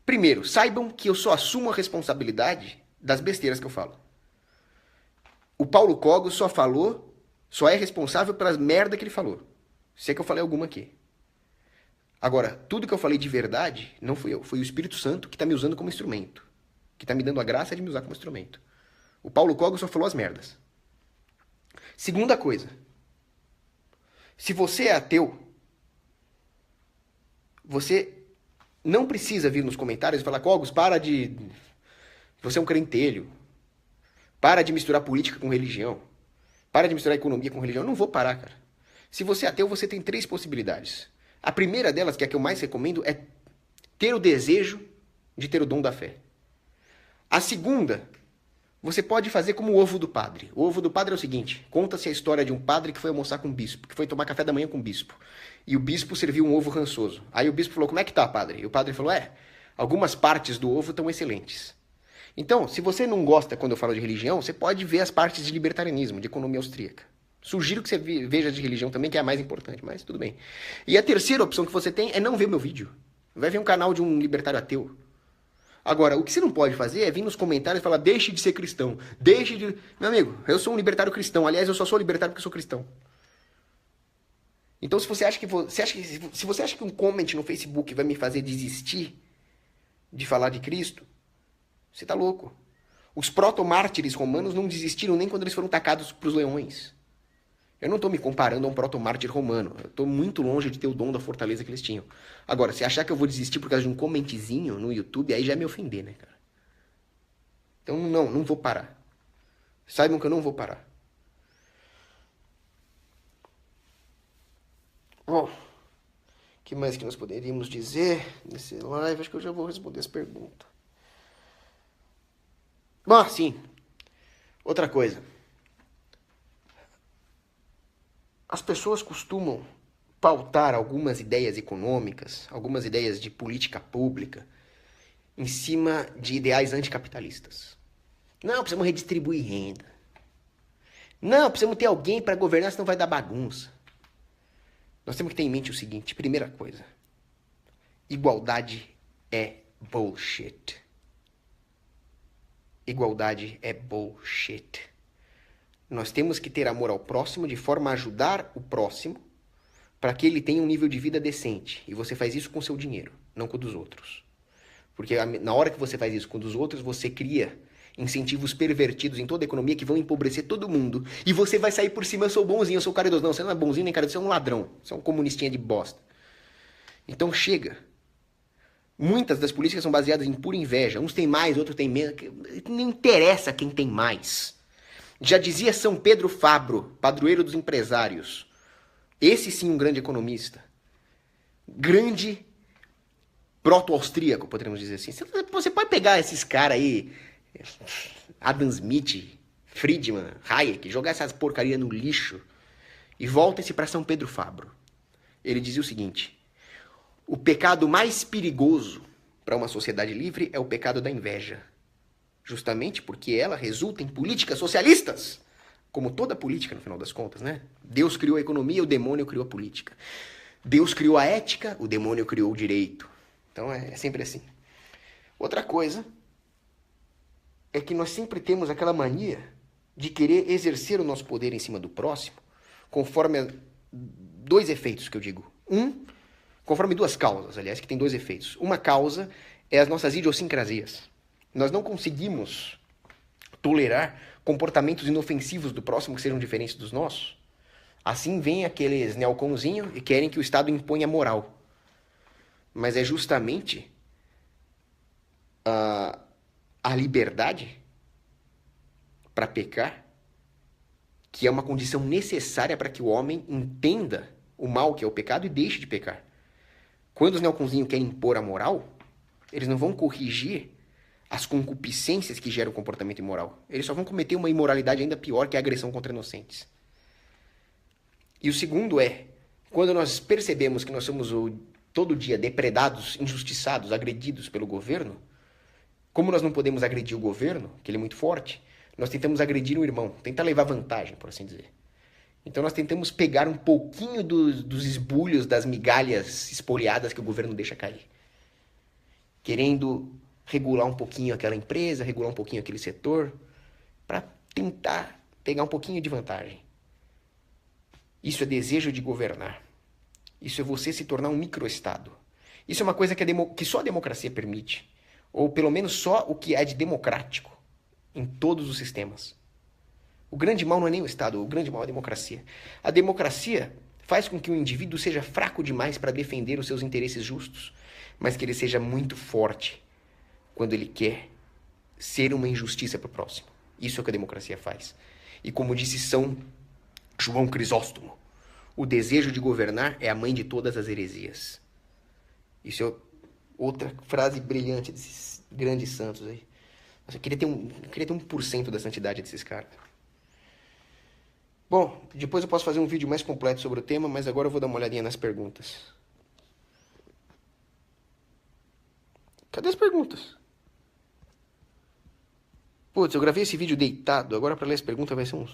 Primeiro, saibam que eu só assumo a responsabilidade das besteiras que eu falo. O Paulo Cogos só é responsável pelas merda que ele falou. Se é que eu falei alguma aqui. Agora, tudo que eu falei de verdade, não fui eu. Foi o Espírito Santo que está me usando como instrumento. Que está me dando a graça de me usar como instrumento. O Paulo Cogos só falou as merdas. Segunda coisa. Se você é ateu, você não precisa vir nos comentários e falar, Cogos, para de... Você é um crentelho. Para de misturar política com religião. Para de misturar economia com religião. Eu não vou parar, cara. Se você é ateu, você tem 3 possibilidades. A primeira delas, que é a que eu mais recomendo, é ter o desejo de ter o dom da fé. A segunda, você pode fazer como o ovo do padre. O ovo do padre é o seguinte, conta-se a história de um padre que foi almoçar com um bispo, que foi tomar café da manhã com um bispo. E o bispo serviu um ovo rançoso. Aí o bispo falou, como é que tá, padre? E o padre falou, algumas partes do ovo estão excelentes. Então, se você não gosta quando eu falo de religião, você pode ver as partes de libertarianismo, de economia austríaca. Sugiro que você veja de religião também, que é a mais importante, mas tudo bem. E a terceira opção que você tem é não ver meu vídeo. Vai ver um canal de um libertário ateu. Agora, o que você não pode fazer é vir nos comentários e falar, deixe de ser cristão, deixe de... Meu amigo, eu sou um libertário cristão. Aliás, eu só sou libertário porque sou cristão. Então, se você acha que um comment no Facebook vai me fazer desistir de falar de Cristo, você tá louco. Os proto-mártires romanos não desistiram nem quando eles foram tacados pros leões. Eu não estou me comparando a um proto-mártir romano. Eu estou muito longe de ter o dom da fortaleza que eles tinham. Agora, se achar que eu vou desistir por causa de um comentezinho no YouTube, aí já é me ofender, né, cara? Então, não vou parar. Saibam que eu não vou parar. Bom, o que mais que nós poderíamos dizer nesse live? Acho que eu já vou responder as perguntas. Bom, sim. Outra coisa. As pessoas costumam pautar algumas ideias econômicas, algumas ideias de política pública, em cima de ideais anticapitalistas. Não, precisamos redistribuir renda. Não, precisamos ter alguém para governar, senão vai dar bagunça. Nós temos que ter em mente o seguinte, primeira coisa. Igualdade é bullshit. Igualdade é bullshit. Nós temos que ter amor ao próximo de forma a ajudar o próximo, para que ele tenha um nível de vida decente. E você faz isso com o seu dinheiro, não com o dos outros. Porque na hora que você faz isso com o dos outros, você cria incentivos pervertidos em toda a economia que vão empobrecer todo mundo. E você vai sair por cima, eu sou bonzinho, eu sou caridoso. Não, você não é bonzinho nem caridoso, você é um ladrão. Você é um comunistinha de bosta. Então chega. Muitas das políticas são baseadas em pura inveja. Uns têm mais, outros têm menos. Não interessa quem tem mais. Já dizia São Pedro Fabro, padroeiro dos empresários. Esse sim um grande economista. Grande proto-austríaco, poderíamos dizer assim. Você pode pegar esses caras aí, Adam Smith, Friedman, Hayek, jogar essas porcarias no lixo e volta-se para São Pedro Fabro. Ele dizia o seguinte: o pecado mais perigoso para uma sociedade livre é o pecado da inveja. Justamente porque ela resulta em políticas socialistas. Como toda política, no final das contas, né? Deus criou a economia, o demônio criou a política. Deus criou a ética, o demônio criou o direito. Então é sempre assim. Outra coisa é que nós sempre temos aquela mania de querer exercer o nosso poder em cima do próximo, conforme dois efeitos que eu digo. Conforme duas causas, aliás, que tem dois efeitos. Uma causa é as nossas idiosincrasias. Nós não conseguimos tolerar comportamentos inofensivos do próximo que sejam diferentes dos nossos. Assim vem aqueles neoconzinhos e querem que o Estado imponha moral. Mas é justamente a liberdade para pecar que é uma condição necessária para que o homem entenda o mal que é o pecado e deixe de pecar. Quando os neoconzinhos querem impor a moral, eles não vão corrigir as concupiscências que geram o comportamento imoral. Eles só vão cometer uma imoralidade ainda pior, que é a agressão contra inocentes. E o segundo é, quando nós percebemos que nós somos todo dia depredados, injustiçados, agredidos pelo governo, como nós não podemos agredir o governo, que ele é muito forte, nós tentamos agredir o irmão, tentar levar vantagem, por assim dizer. Então nós tentamos pegar um pouquinho dos esbulhos, das migalhas espoliadas que o governo deixa cair. Querendo regular um pouquinho aquela empresa, regular um pouquinho aquele setor, para tentar pegar um pouquinho de vantagem. Isso é desejo de governar. Isso é você se tornar um microestado. Isso é uma coisa que só a democracia permite. Ou pelo menos só o que é de democrático em todos os sistemas. O grande mal não é nem o Estado, o grande mal é a democracia. A democracia faz com que o indivíduo seja fraco demais para defender os seus interesses justos, mas que ele seja muito forte quando ele quer ser uma injustiça para o próximo. Isso é o que a democracia faz. E como disse São João Crisóstomo, o desejo de governar é a mãe de todas as heresias. Isso é outra frase brilhante desses grandes santos aí. Eu queria ter 1% da santidade desses caras. Bom, depois eu posso fazer um vídeo mais completo sobre o tema, mas agora eu vou dar uma olhadinha nas perguntas. Cadê as perguntas? Putz, eu gravei esse vídeo deitado, agora para ler as perguntas vai ser um...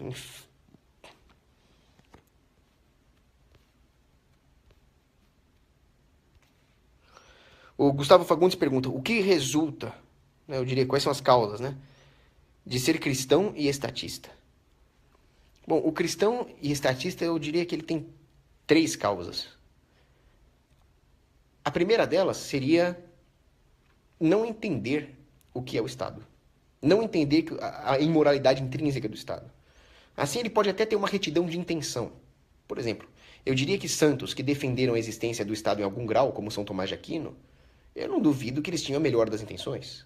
O Gustavo Fagundes pergunta, o que resulta, né, eu diria, quais são as causas, né, de ser cristão e estatista? Bom, o cristão e estatista, eu diria que ele tem 3 causas. A primeira delas seria não entender o que é o Estado. Não entender a imoralidade intrínseca do Estado. Assim, ele pode até ter uma retidão de intenção. Por exemplo, eu diria que santos que defenderam a existência do Estado em algum grau, como São Tomás de Aquino, eu não duvido que eles tinham a melhor das intenções.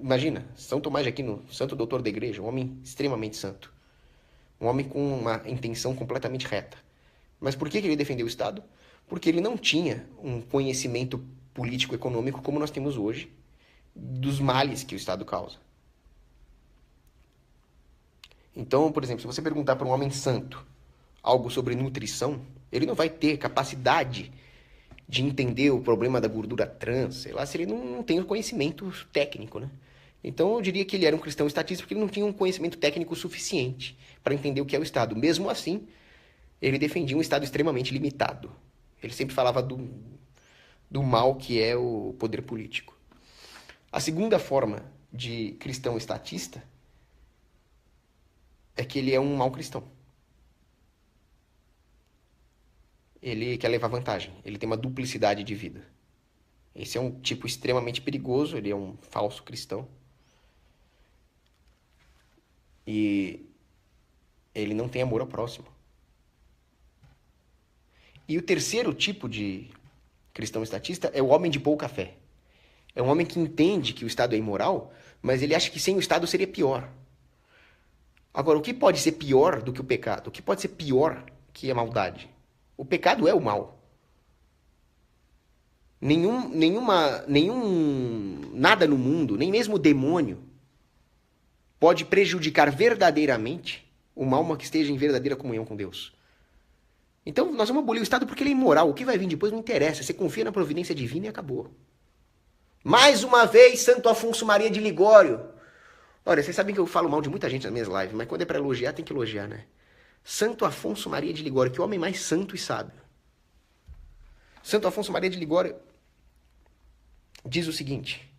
Imagina, São Tomás de Aquino, santo doutor da igreja, um homem extremamente santo. Um homem com uma intenção completamente reta. Mas por que ele defendeu o Estado? Porque ele não tinha um conhecimento político-econômico como nós temos hoje, dos males que o Estado causa. Então, por exemplo, se você perguntar para um homem santo algo sobre nutrição, ele não vai ter capacidade de entender o problema da gordura trans, sei lá, se ele não tem o conhecimento técnico, né? Então eu diria que ele era um cristão estatista porque ele não tinha um conhecimento técnico suficiente para entender o que é o Estado. Mesmo assim, ele defendia um Estado extremamente limitado. Ele sempre falava do mal que é o poder político. A segunda forma de cristão estatista é que ele é um mau cristão. ele quer levar vantagem. Ele tem uma duplicidade de vida. Esse é um tipo extremamente perigoso, ele é um falso cristão. E ele não tem amor ao próximo. E o terceiro tipo de cristão estatista é o homem de pouca fé. É um homem que entende que o Estado é imoral, mas ele acha que sem o Estado seria pior. Agora, o que pode ser pior do que o pecado? O que pode ser pior que a maldade? O pecado é o mal. Nada no mundo, nem mesmo o demônio, pode prejudicar verdadeiramente uma alma que esteja em verdadeira comunhão com Deus. Então, nós vamos abolir o Estado porque ele é imoral. O que vai vir depois não interessa. Você confia na providência divina e acabou. Mais uma vez, Santo Afonso Maria de Ligório. Olha, vocês sabem que eu falo mal de muita gente nas minhas lives, mas quando é pra elogiar, tem que elogiar, né? Santo Afonso Maria de Ligório, que homem mais santo e sábio. Santo Afonso Maria de Ligório diz o seguinte: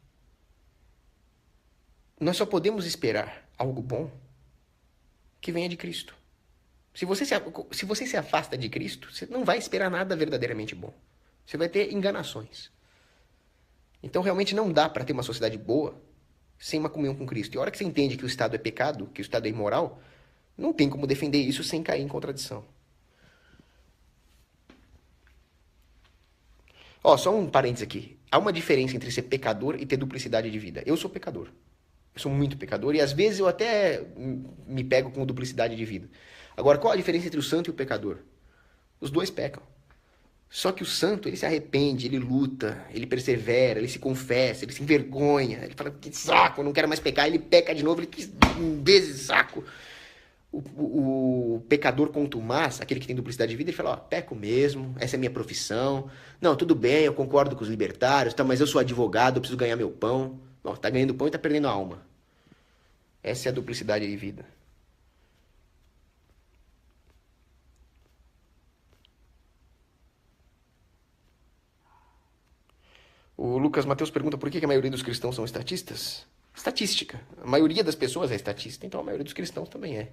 nós só podemos esperar algo bom que venha de Cristo. Se você se afasta de Cristo, você não vai esperar nada verdadeiramente bom. Você vai ter enganações. Então, realmente não dá para ter uma sociedade boa sem uma comunhão com Cristo. E a hora que você entende que o Estado é pecado, que o Estado é imoral, não tem como defender isso sem cair em contradição. Ó, só um parênteses aqui. Há uma diferença entre ser pecador e ter duplicidade de vida. Eu sou pecador. Eu sou muito pecador e às vezes eu até me pego com duplicidade de vida. Agora, qual a diferença entre o santo e o pecador? Os dois pecam. Só que o santo, ele se arrepende, ele luta, ele persevera, ele se confessa, ele se envergonha, ele fala, que saco, eu não quero mais pecar, ele peca de novo, ele quis vezes saco. O pecador contumaz, aquele que tem duplicidade de vida, ele fala, ó, peco mesmo, essa é a minha profissão, não, tudo bem, eu concordo com os libertários, tá, mas eu sou advogado, eu preciso ganhar meu pão. Não, tá ganhando pão e tá perdendo a alma. Essa é a duplicidade de vida. O Lucas Mateus pergunta por que a maioria dos cristãos são estatistas? Estatística. A maioria das pessoas é estatista, então a maioria dos cristãos também é.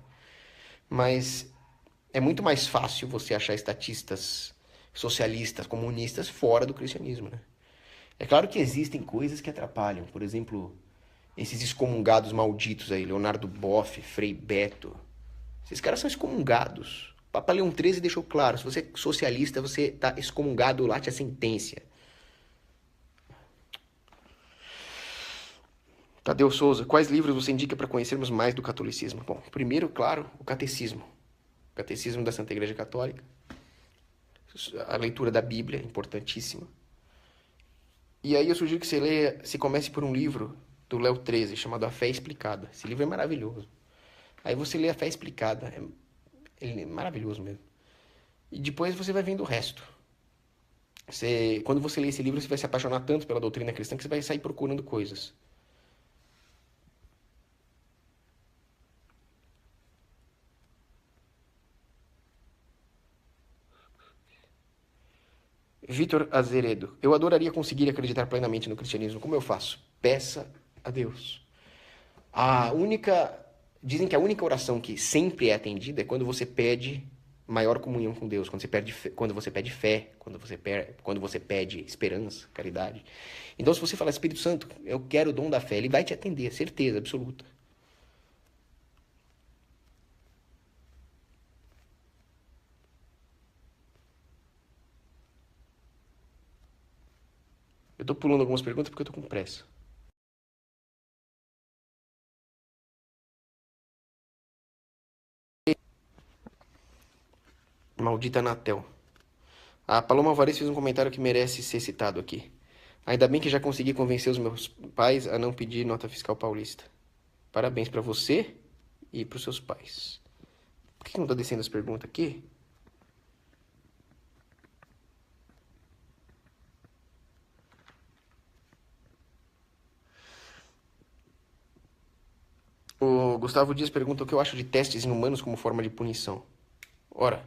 Mas é muito mais fácil você achar estatistas socialistas, comunistas fora do cristianismo, né? É claro que existem coisas que atrapalham. Por exemplo, esses excomungados malditos aí, Leonardo Boff, Frei Beto. Esses caras são excomungados. O Papa Leão XIII deixou claro, se você é socialista, você tá excomungado, late a sentença. Tadeu Souza, quais livros você indica para conhecermos mais do catolicismo? Bom, primeiro, claro, o catecismo. O catecismo da Santa Igreja Católica. A leitura da Bíblia, importantíssima. E aí eu sugiro que você leia, se comece por um livro do Léo XIII, chamado A Fé Explicada. Esse livro é maravilhoso. Aí você lê A Fé Explicada, ele é maravilhoso mesmo. E depois você vai vendo o resto. Quando você lê esse livro, você vai se apaixonar tanto pela doutrina cristã que você vai sair procurando coisas. Vitor Azeredo, eu adoraria conseguir acreditar plenamente no cristianismo. Como eu faço? Peça a Deus. Dizem que a única oração que sempre é atendida é quando você pede maior comunhão com Deus, quando você pede fé, quando você pede esperança, caridade. Então, se você falar, Espírito Santo, eu quero o dom da fé, ele vai te atender, certeza absoluta. Eu tô pulando algumas perguntas porque eu tô com pressa. Maldita Anatel. A Paloma Alvarez fez um comentário que merece ser citado aqui. Ainda bem que já consegui convencer os meus pais a não pedir nota fiscal paulista. Parabéns pra você e pros seus pais. Por que não tá descendo as perguntas aqui? O Gustavo Dias pergunta o que eu acho de testes em humanos como forma de punição. Ora,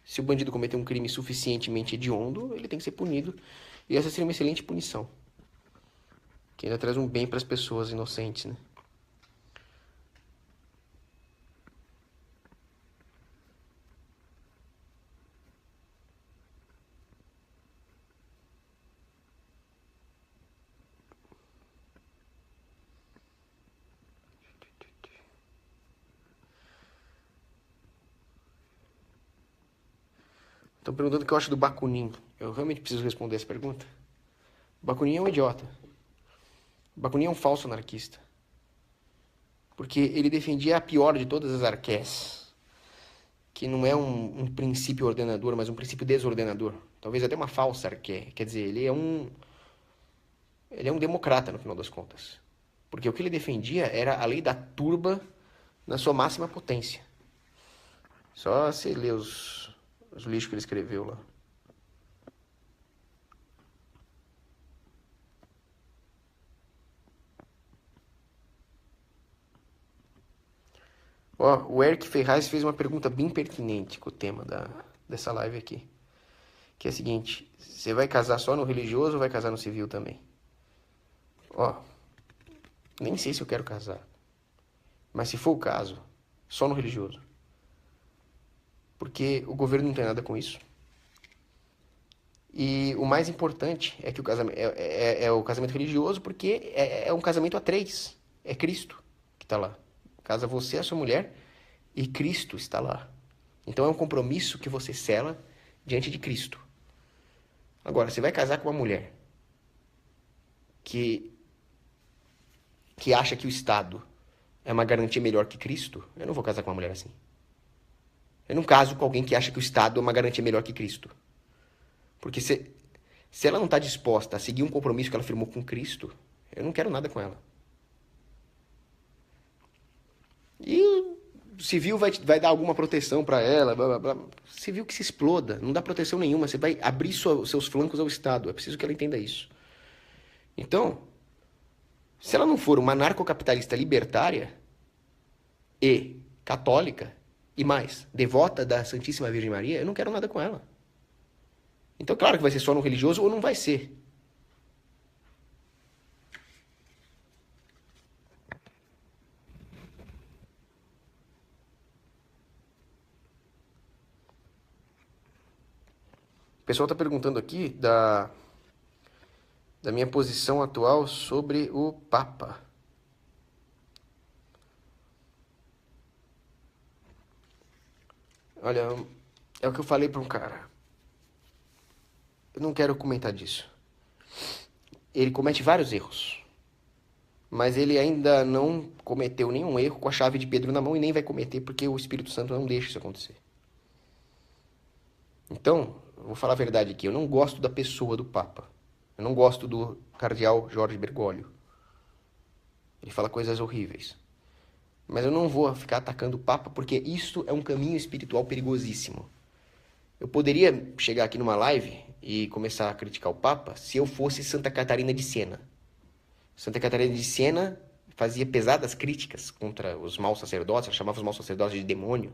se o bandido cometeu um crime suficientemente hediondo, ele tem que ser punido. E essa seria uma excelente punição. Que ainda traz um bem para as pessoas inocentes, né? Estão perguntando o que eu acho do Bakunin. Eu realmente preciso responder essa pergunta. O Bakunin é um idiota. O Bakunin é um falso anarquista. Porque ele defendia a pior de todas as arqués, que não é um princípio ordenador, mas um princípio desordenador. Talvez até uma falsa arqué. Quer dizer, ele é um democrata, no final das contas. Porque o que ele defendia era a lei da turba na sua máxima potência. Só você ler os lixos que ele escreveu lá. Ó, o Eric Ferraz fez uma pergunta bem pertinente com o tema dessa live aqui. Que é a seguinte: você vai casar só no religioso ou vai casar no civil também? Ó, nem sei se eu quero casar. Mas se for o caso, só no religioso. Porque o governo não tem nada com isso. E o mais importante é que o casamento é o casamento religioso, porque é um casamento a três. É Cristo que está lá. Casa você e a sua mulher e Cristo está lá. Então é um compromisso que você sela diante de Cristo. Agora, você vai casar com uma mulher que acha que o Estado é uma garantia melhor que Cristo. Eu não vou casar com uma mulher assim. Eu não caso com alguém que acha que o Estado é uma garantia melhor que Cristo. Porque se ela não está disposta a seguir um compromisso que ela firmou com Cristo, eu não quero nada com ela. E o civil vai dar alguma proteção para ela, blá, blá, blá. Civil que se exploda, não dá proteção nenhuma. Você vai abrir seus flancos ao Estado. É preciso que ela entenda isso. Então, se ela não for uma anarcocapitalista libertária e católica, e mais, devota da Santíssima Virgem Maria, eu não quero nada com ela. Então, claro que vai ser só no religioso ou não vai ser. O pessoal está perguntando aqui da minha posição atual sobre o Papa. Olha, é o que eu falei para um cara. Eu não quero comentar disso. Ele comete vários erros. Mas ele ainda não cometeu nenhum erro com a chave de Pedro na mão e nem vai cometer porque o Espírito Santo não deixa isso acontecer. Então, eu vou falar a verdade aqui. Eu não gosto da pessoa do Papa. Eu não gosto do cardeal Jorge Bergoglio. Ele fala coisas horríveis. Mas eu não vou ficar atacando o Papa porque isso é um caminho espiritual perigosíssimo. Eu poderia chegar aqui numa live e começar a criticar o Papa se eu fosse Santa Catarina de Siena. Santa Catarina de Siena fazia pesadas críticas contra os maus sacerdotes, ela chamava os maus sacerdotes de demônio.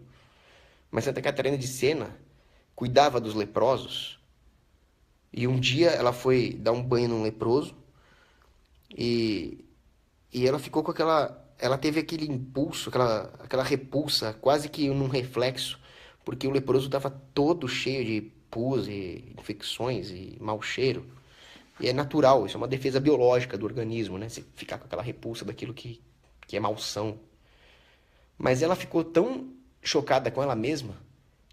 Mas Santa Catarina de Siena cuidava dos leprosos. E um dia ela foi dar um banho num leproso e ela ficou com ela teve aquele impulso, aquela repulsa, quase que num reflexo, porque o leproso estava todo cheio de pus e infecções e mau cheiro. E é natural, isso é uma defesa biológica do organismo, né? Você ficar com aquela repulsa daquilo que é malsão. Mas ela ficou tão chocada com ela mesma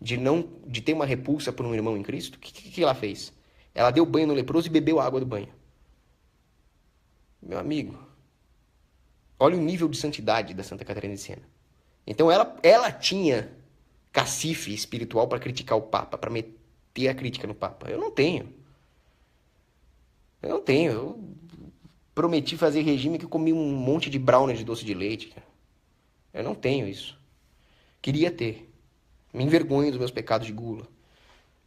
de ter uma repulsa por um irmão em Cristo, que ela fez? Ela deu banho no leproso e bebeu a água do banho. Meu amigo, olha o nível de santidade da Santa Catarina de Siena. Então ela tinha cacife espiritual para criticar o Papa, para meter a crítica no Papa. Eu não tenho. Eu prometi fazer regime que eu comi um monte de brownie de doce de leite, cara. Eu não tenho isso. Queria ter. Me envergonho dos meus pecados de gula.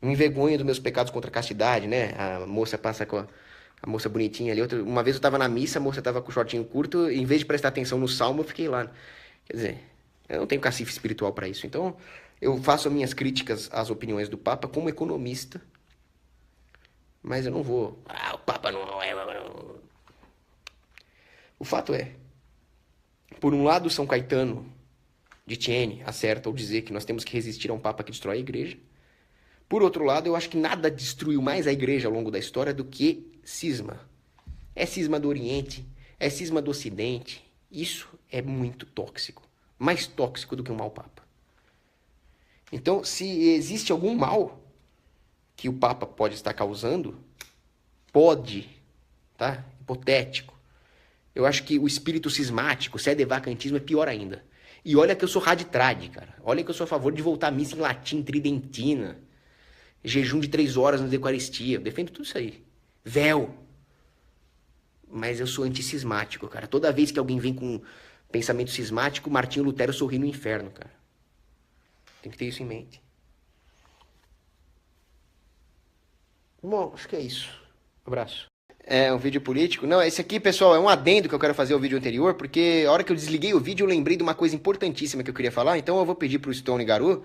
Me envergonho dos meus pecados contra a castidade, né? A moça passa com a moça bonitinha ali. Uma vez eu tava na missa, a moça tava com o shortinho curto, e em vez de prestar atenção no salmo, eu fiquei lá. Quer dizer, eu não tenho cacife espiritual para isso. Então, eu faço as minhas críticas às opiniões do Papa como economista, mas eu não vou... o Papa não é... O fato é, por um lado, São Caetano de Thiene acerta ao dizer que nós temos que resistir a um Papa que destrói a igreja. Por outro lado, eu acho que nada destruiu mais a igreja ao longo da história do que cisma. É cisma do Oriente, é cisma do Ocidente. Isso é muito tóxico. Mais tóxico do que um mau Papa. Então, se existe algum mal, que o Papa pode estar causando, pode, tá? Hipotético. Eu acho que o espírito cismático, sedevacantismo, é pior ainda. E olha que eu sou raditrade, cara. Olha que eu sou a favor de voltar à missa em latim, tridentina, jejum de 3 horas na Eucaristia. Eu defendo tudo isso aí. Véu. Mas eu sou antiscismático, cara. Toda vez que alguém vem com pensamento cismático, Martinho Lutero sorri no inferno, cara. Tem que ter isso em mente. Bom, acho que é isso. Abraço. É um vídeo político? Não, esse aqui, pessoal, é um adendo que eu quero fazer ao vídeo anterior, porque a hora que eu desliguei o vídeo eu lembrei de uma coisa importantíssima que eu queria falar, então eu vou pedir pro Stone Garu,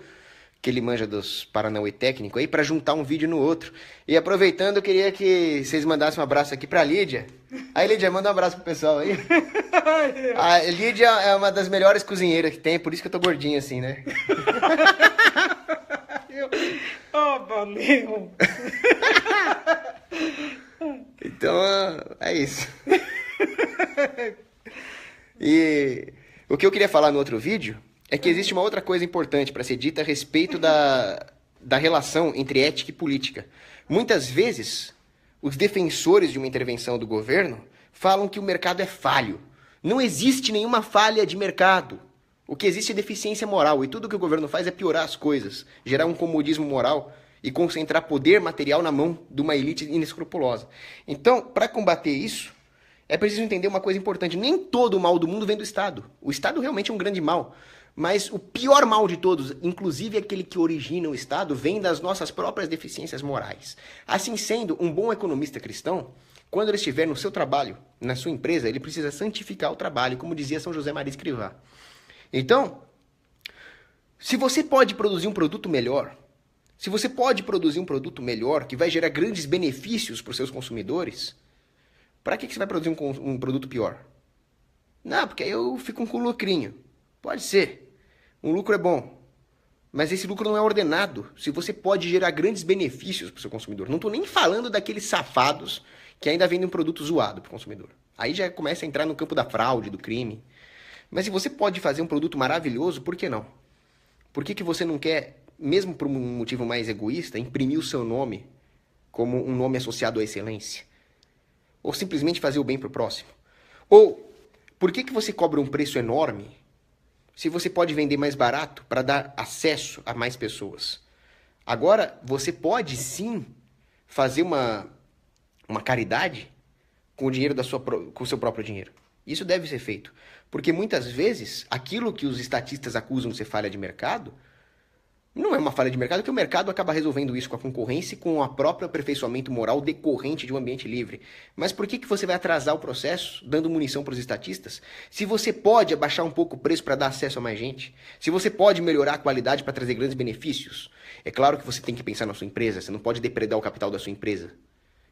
que ele manja dos Paranauê técnico aí, pra juntar um vídeo no outro. E aproveitando, eu queria que vocês mandassem um abraço aqui pra Lídia. Aí, Lídia, manda um abraço pro pessoal aí. A Lídia é uma das melhores cozinheiras que tem, por isso que eu tô gordinho assim, né? Oh, valeu! Então, é isso. E o que eu queria falar no outro vídeo é que existe uma outra coisa importante para ser dita a respeito da relação entre ética e política. Muitas vezes, os defensores de uma intervenção do governo falam que o mercado é falho. Não existe nenhuma falha de mercado. O que existe é deficiência moral, e tudo que o governo faz é piorar as coisas, gerar um comodismo moral e concentrar poder material na mão de uma elite inescrupulosa. Então, para combater isso, é preciso entender uma coisa importante. Nem todo o mal do mundo vem do Estado. O Estado realmente é um grande mal. Mas o pior mal de todos, inclusive aquele que origina o Estado, vem das nossas próprias deficiências morais. Assim sendo, um bom economista cristão, quando ele estiver no seu trabalho, na sua empresa, ele precisa santificar o trabalho, como dizia São José Maria Escrivá. Então, se você pode produzir um produto melhor, que vai gerar grandes benefícios para os seus consumidores, para que você vai produzir um produto pior? Não, porque aí eu fico com lucrinho. Pode ser. Um lucro é bom. Mas esse lucro não é ordenado. Se você pode gerar grandes benefícios para o seu consumidor. Não estou nem falando daqueles safados que ainda vendem um produto zoado para o consumidor. Aí já começa a entrar no campo da fraude, do crime. Mas se você pode fazer um produto maravilhoso, por que não? Por que você não quer, mesmo por um motivo mais egoísta, imprimir o seu nome como um nome associado à excelência? Ou simplesmente fazer o bem para o próximo? Ou, por que você cobra um preço enorme se você pode vender mais barato para dar acesso a mais pessoas? Agora, você pode sim fazer uma caridade com o dinheiro com o seu próprio dinheiro. Isso deve ser feito. Porque muitas vezes, aquilo que os estatistas acusam de ser falha de mercado, não é uma falha de mercado, porque o mercado acaba resolvendo isso com a concorrência e com o próprio aperfeiçoamento moral decorrente de um ambiente livre. Mas por que você vai atrasar o processo, dando munição para os estatistas, se você pode abaixar um pouco o preço para dar acesso a mais gente? Se você pode melhorar a qualidade para trazer grandes benefícios? É claro que você tem que pensar na sua empresa, você não pode depredar o capital da sua empresa.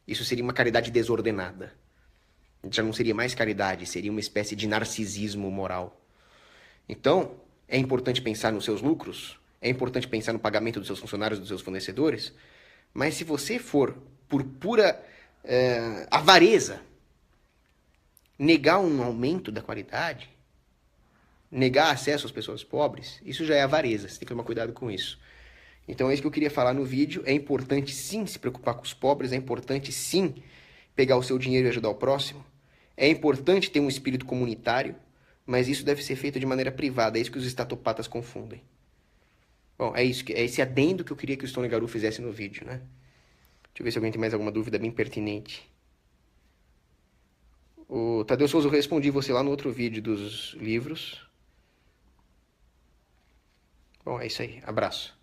Isso seria uma caridade desordenada. Já não seria mais caridade, seria uma espécie de narcisismo moral. Então, é importante pensar nos seus lucros, é importante pensar no pagamento dos seus funcionários, dos seus fornecedores, mas se você for, por pura avareza, negar um aumento da qualidade, negar acesso às pessoas pobres, isso já é avareza, você tem que tomar cuidado com isso. Então é isso que eu queria falar no vídeo. É importante sim se preocupar com os pobres, é importante sim pegar o seu dinheiro e ajudar o próximo. É importante ter um espírito comunitário, mas isso deve ser feito de maneira privada. É isso que os estatopatas confundem. Bom, é isso. É esse adendo que eu queria que o Stone Garu fizesse no vídeo, né? Deixa eu ver se alguém tem mais alguma dúvida bem pertinente. O Tadeu Souza, eu respondi você lá no outro vídeo dos livros. Bom, é isso aí. Abraço.